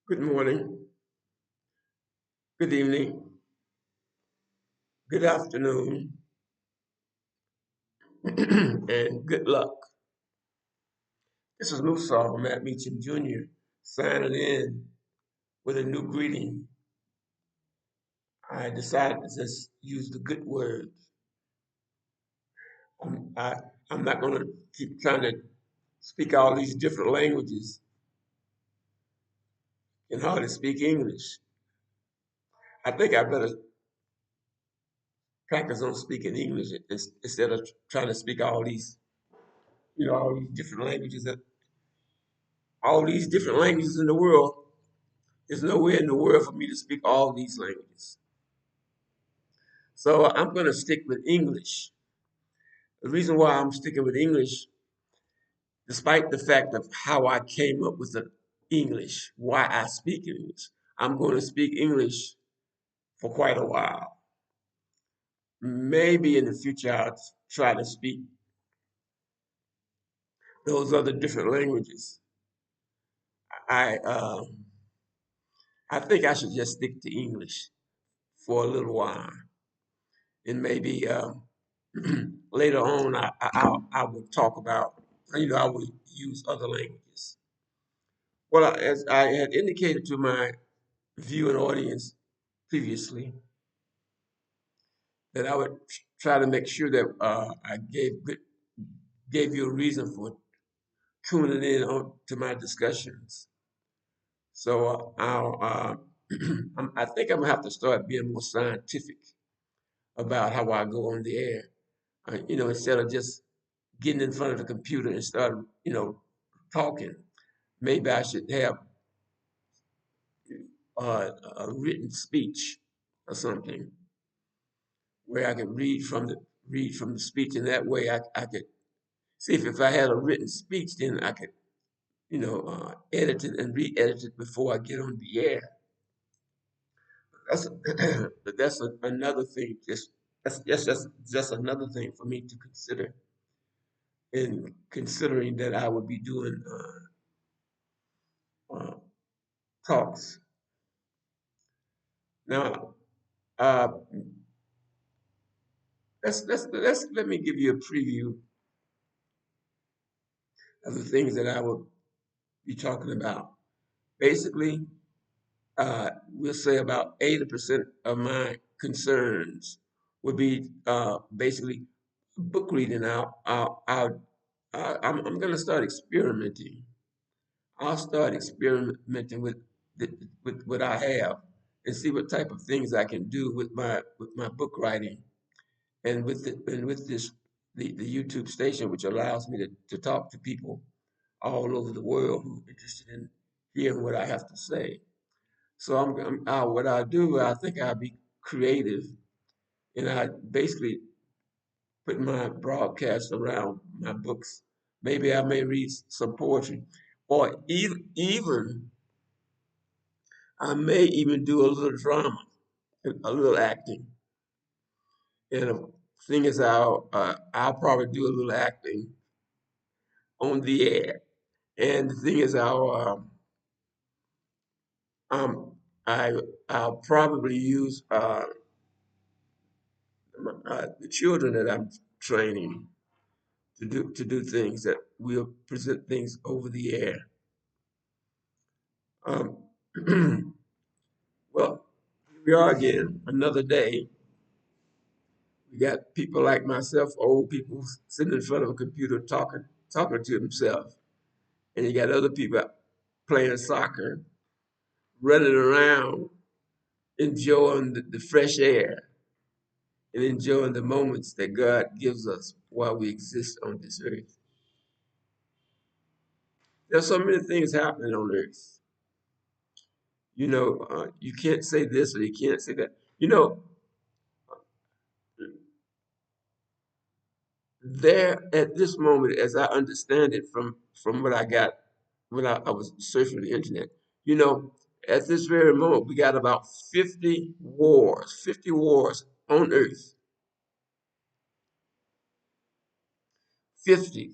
Good morning, good evening, good afternoon, and good luck. This is MUSAU MattmeachamJR signing in with a new greeting. I decided to just use the good words. I'm, I, I'm not going to keep trying to speak all these different languages and hardly speak English. I think I better practice on speaking English instead of trying to speak all these different languages. All these different languages in the world. There's nowhere in the world for me to speak all these languages. So I'm going to stick with English. The reason why I'm sticking with English, despite the fact of how I came up with the English, why I speak English, I'm going to speak English for quite a while. Maybe in the future I'll try to speak those other different languages. I I think I should just stick to English for a little while, and maybe later on I will talk about, I will use other languages. Well, as I had indicated to my viewing audience previously, that I would try to make sure that I gave you a reason for tuning in on to my discussions. So I think I'm gonna have to start being more scientific about how I go on the air. Instead of just getting in front of the computer and start, talking. Maybe I should have a written speech or something where I could read from the speech, and that way I could see if I had a written speech, then I could edit it and re-edit it before I get on the air. That's but that's another thing. Just another thing for me to consider in considering that I would be doing uh, talks. Now, uh, let me give you a preview of the things that I will be talking about. Basically, we'll say about 80% of my concerns would be basically book reading. I'm going to start experimenting. I'll start experimenting with what I have and see what type of things I can do with my book writing and with this the YouTube station, which allows me to talk to people all over the world who are interested in hearing what I have to say. So what I do, I think I'll be creative, and I basically put my broadcast around my books. Maybe I may read some poetry, or even I may even do a little drama, a little acting. And the thing is, I'll probably do a little acting on the air. And the thing is, um, I I'll probably use the children that I'm training to do things that will present things over the air. Um, well, here we are again, another day. We got people like myself, old people sitting in front of a computer talking to themselves, and you got other people playing soccer, running around, enjoying the fresh air and enjoying the moments that God gives us while we exist on this earth. There's so many things happening on earth. You can't say this or you can't say that. There at this moment, as I understand it from what I got when I was searching the internet, you know, at this very moment, we got about 50 wars on earth. 50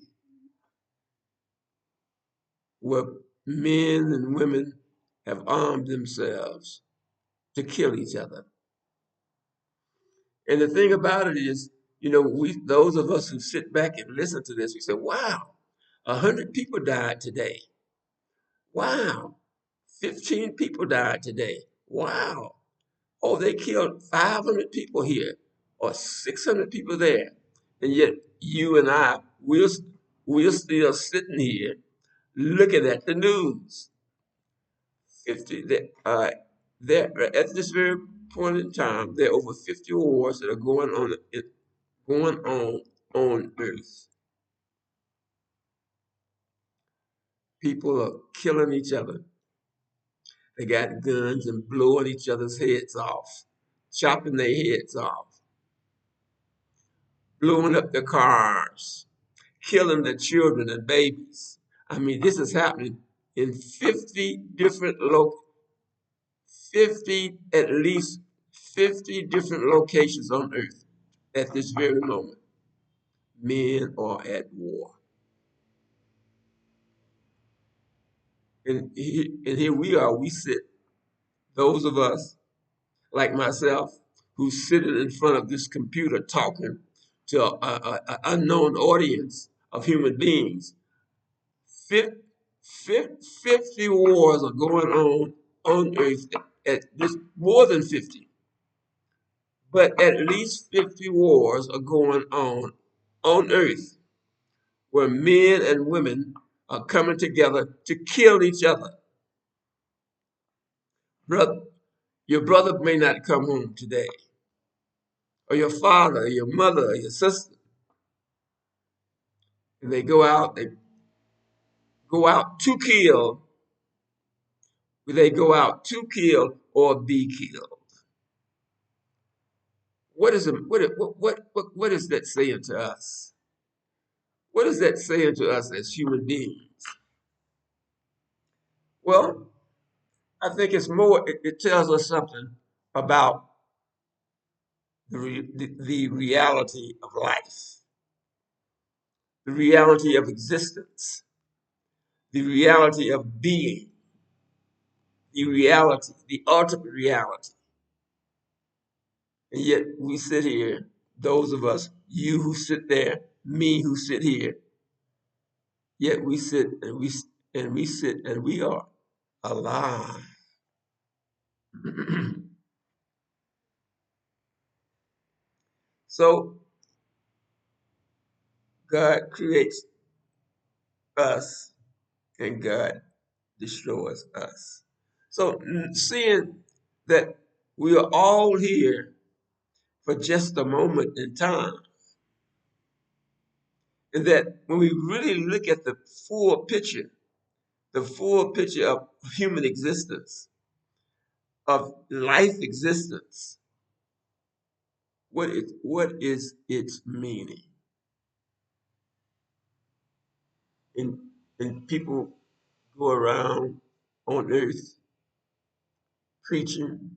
where men and women have armed themselves to kill each other. And the thing about it is, those of us who sit back and listen to this, we say, wow, 100 people died today. Wow, 15 people died today. Wow. Oh, they killed 500 people here or 600 people there. And yet you and I, we're still sitting here looking at the news. 50, there, at this very point in time, there are over 50 wars that are going on Earth. People are killing each other. They got guns and blowing each other's heads off, chopping their heads off, blowing up their cars, killing the children and babies. I mean, this is happening in 50 different 50, at least 50 different locations on Earth at this very moment. Men are at war. And here we are, we sit, those of us like myself, who's sitting in front of this computer talking to an unknown audience of human beings. 50 wars are going on Earth, at this more than 50, but at least 50 wars are going on Earth where men and women are coming together to kill each other. Brother, your brother may not come home today, or your father, or your mother, or your sister. And they go out to kill. They go out to kill or be killed. What is that saying to us? What is that saying to us as human beings? Well, I think it's more. It tells us something about the reality of life, the reality of existence, the reality of being, the reality, the ultimate reality. And yet we sit here, those of us, you who sit there, me who sit here, yet we sit and we are alive. So God creates us and God destroys us. So seeing that we are all here for just a moment in time, and that when we really look at the full picture of human existence, of life existence, what is its meaning? And and people go around on earth preaching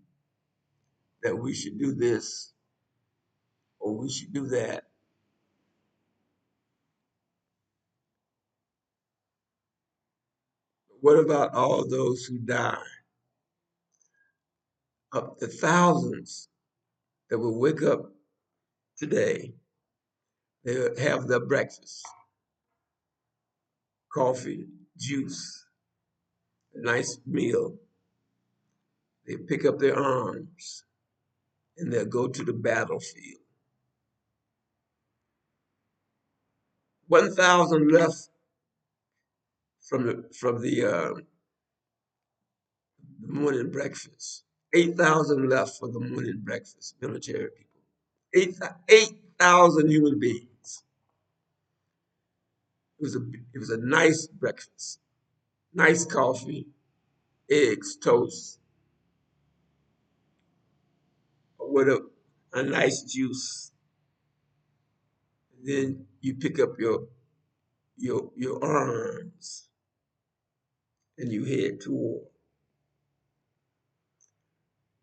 that we should do this or we should do that. What about all those who die? Up to thousands that will wake up today, they have their breakfast, coffee, juice, a nice meal. They pick up their arms and they'll go to the battlefield. 1,000 left from the morning breakfast. 8,000 left for the morning breakfast, military people. 8,000 human beings. It was a nice breakfast, nice coffee, eggs, toast, with a nice juice. And then you pick up your arms and you head to war.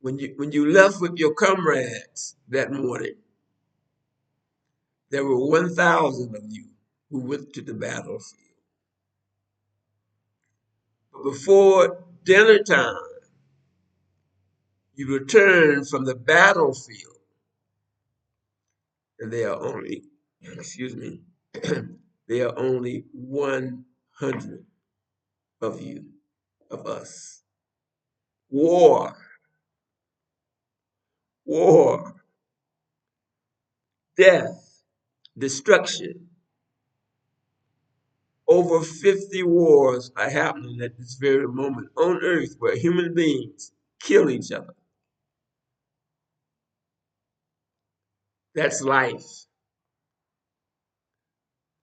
When you left with your comrades that morning, there were 1,000 of you who went to the battlefield. But before dinner time, you return from the battlefield, and there are only, excuse me, there are only 100 of you, of us. War, war, death, destruction. Over 50 wars are happening at this very moment on earth where human beings kill each other. That's life.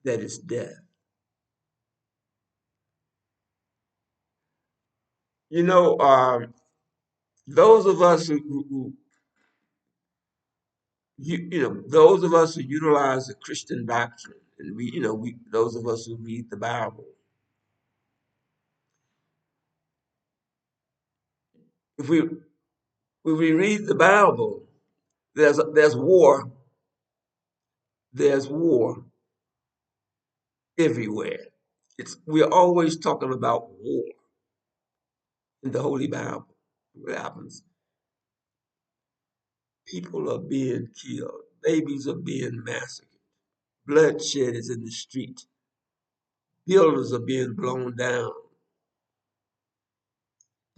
That is death. You know, those of us those of us who utilize the Christian doctrine, and those of us who read the Bible, if we when we read the Bible, there's war, there's war everywhere. We're always talking about war in the Holy Bible. What happens? People are being killed, babies are being massacred, bloodshed is in the street, buildings are being blown down,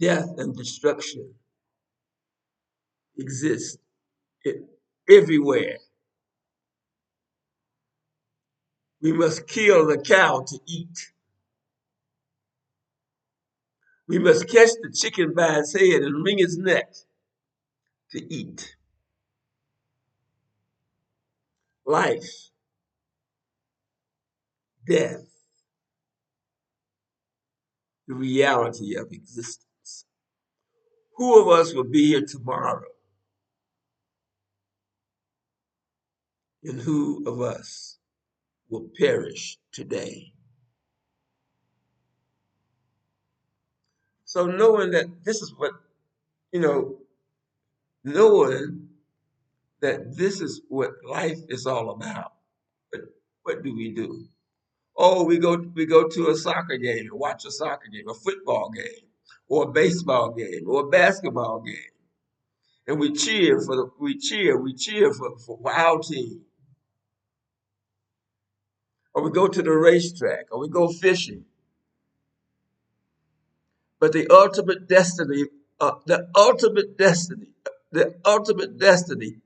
death and destruction exist everywhere. We must kill the cow to eat. We must catch the chicken by its head and wring its neck to eat. Life, death, the reality of existence. Who of us will be here tomorrow? And who of us will perish today? So knowing that this is what, knowing that this is what life is all about, what do we do? Oh, we go to a soccer game and watch a soccer game, a football game, or a baseball game, or a basketball game, and we cheer for our team, or we go to the racetrack, or we go fishing. But the ultimate destiny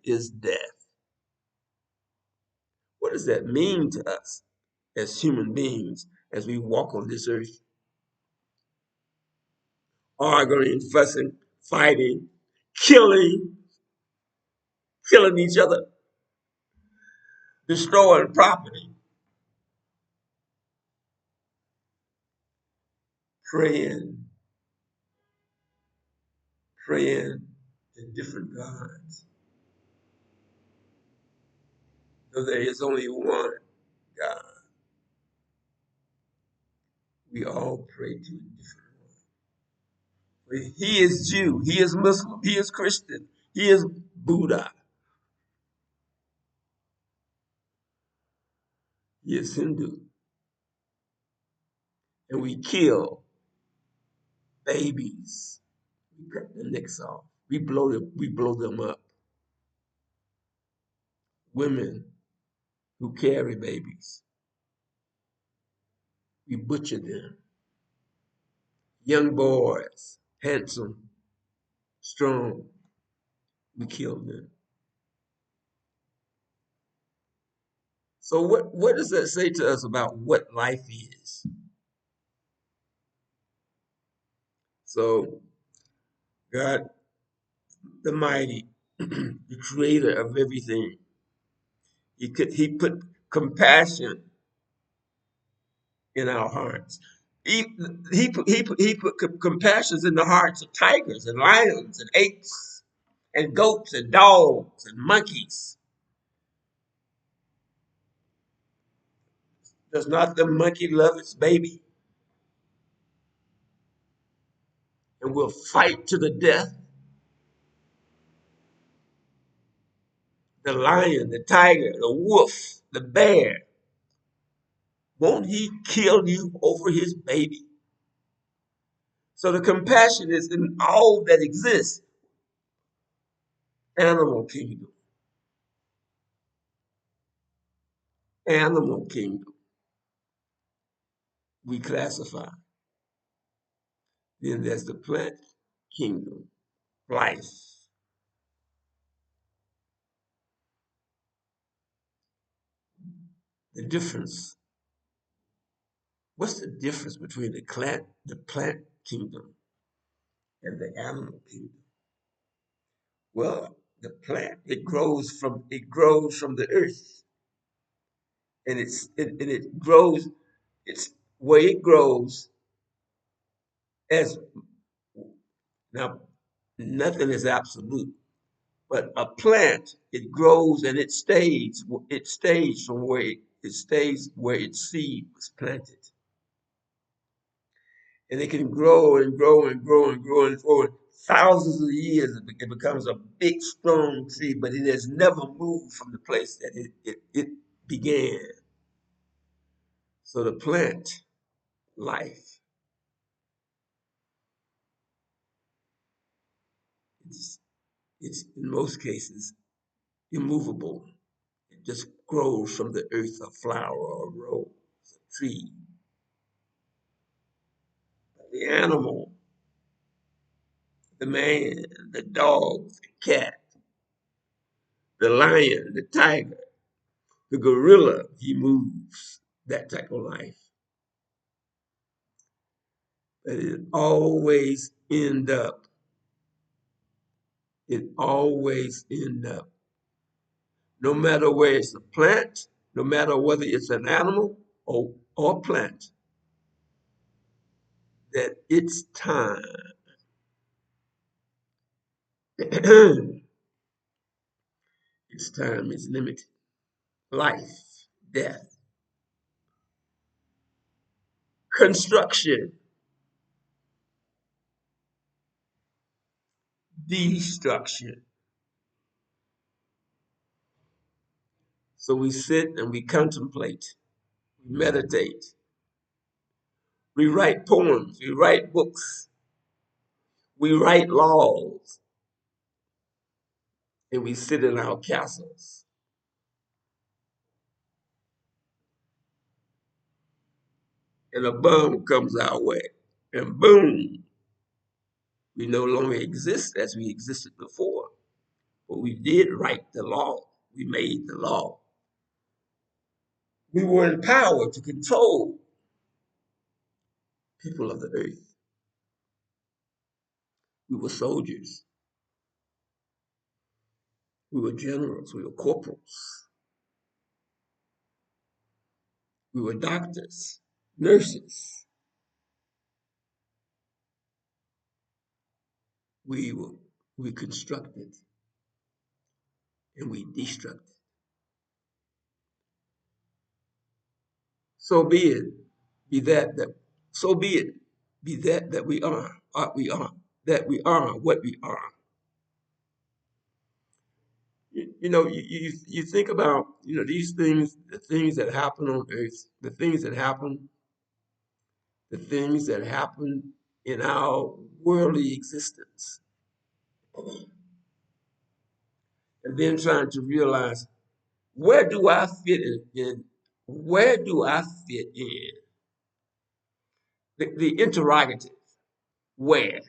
is death. What does that mean to us as human beings as we walk on this earth? Arguing, fussing, fighting, killing, killing each other, destroying property, praying, praying to different gods. Though there is only one God, we all pray to a different one. He is Jew, he is Muslim, he is Christian, he is Buddha, he is Hindu. And we kill babies. We cut their necks off. We blow them up. Women who carry babies, we butcher them. Young boys, handsome, strong, we kill them. So what does that say to us about what life is? So God, the mighty, the creator of everything, he put compassion in our hearts. He put compassions in the hearts of tigers and lions and apes and goats and dogs and monkeys. Does not the monkey love its baby and will fight to the death? The lion, the tiger, the wolf, the bear, won't he kill you over his baby? So the compassion is in all that exists. Animal kingdom, animal kingdom, we classify. Then there's the plant kingdom, life. The difference. What's the difference between the plant kingdom and the animal kingdom? Well, the plant it grows from the earth, and it grows. It's where it grows as now. Nothing is absolute, but a plant it grows and it stays. It stays from where it stays where its seed was planted, and it can grow and grow and grow and grow and for thousands of years. It becomes a big, strong tree, but it has never moved from the place that it began. So the plant life, it's, it's in most cases immovable. It just grows from the earth, a flower or a rose, a tree. The animal, the man, the dog, the cat, the lion, the tiger, the gorilla, he moves that type of life. But it always end up, no matter where it's a plant, no matter whether it's an animal or plant, that its time, its time is limited. Life, death, construction, destruction. So we sit and we contemplate, we meditate, we write poems, we write books, we write laws, and we sit in our castles. And a bomb comes our way, and boom, we no longer exist as we existed before. But we did write the law. We made the law. We were empowered to control people of the earth. We were soldiers. We were generals. We were corporals. We were doctors, nurses. We were we constructed and we destructed. So be it. Be that so be it. Be that we are what we are. You think about these things, the things that happen on earth, the things that happen in our worldly existence, and then trying to realize, where do I fit in? Where do I fit in? The interrogative, where?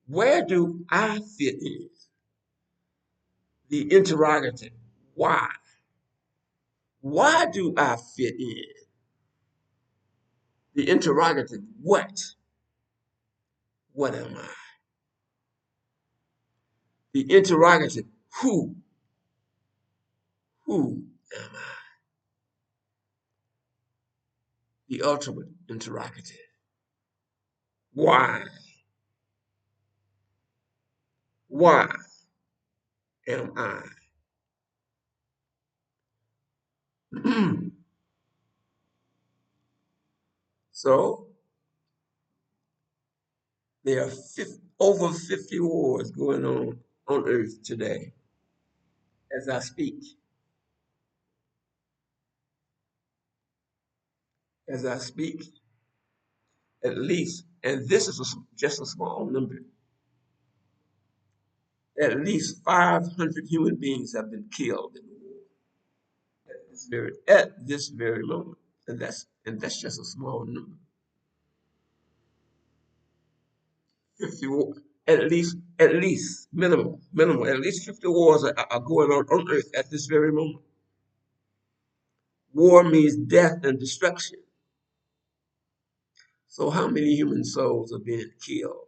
Where do I fit in? The interrogative, why? Why do I fit in? The interrogative, what? What am I? The interrogative, who? Who am I? The ultimate interrogative, why? Why am I? So there are over 50 wars going on earth today as I speak. As I speak, at least And this is just a small number. At least 500 human beings have been killed in the war at this very moment, and that's just a small number. 50 at least minimal. At least 50 wars are going on Earth at this very moment. War means death and destruction. So how many human souls are being killed?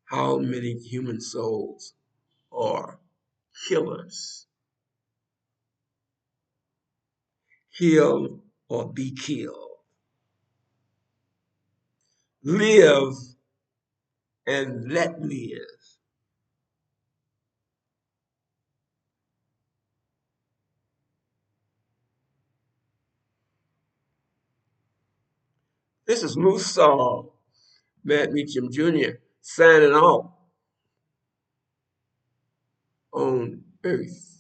How many human souls are killers? Kill or be killed. Live and let live. This is MUSAU MattmeachamJR signing off on Earth.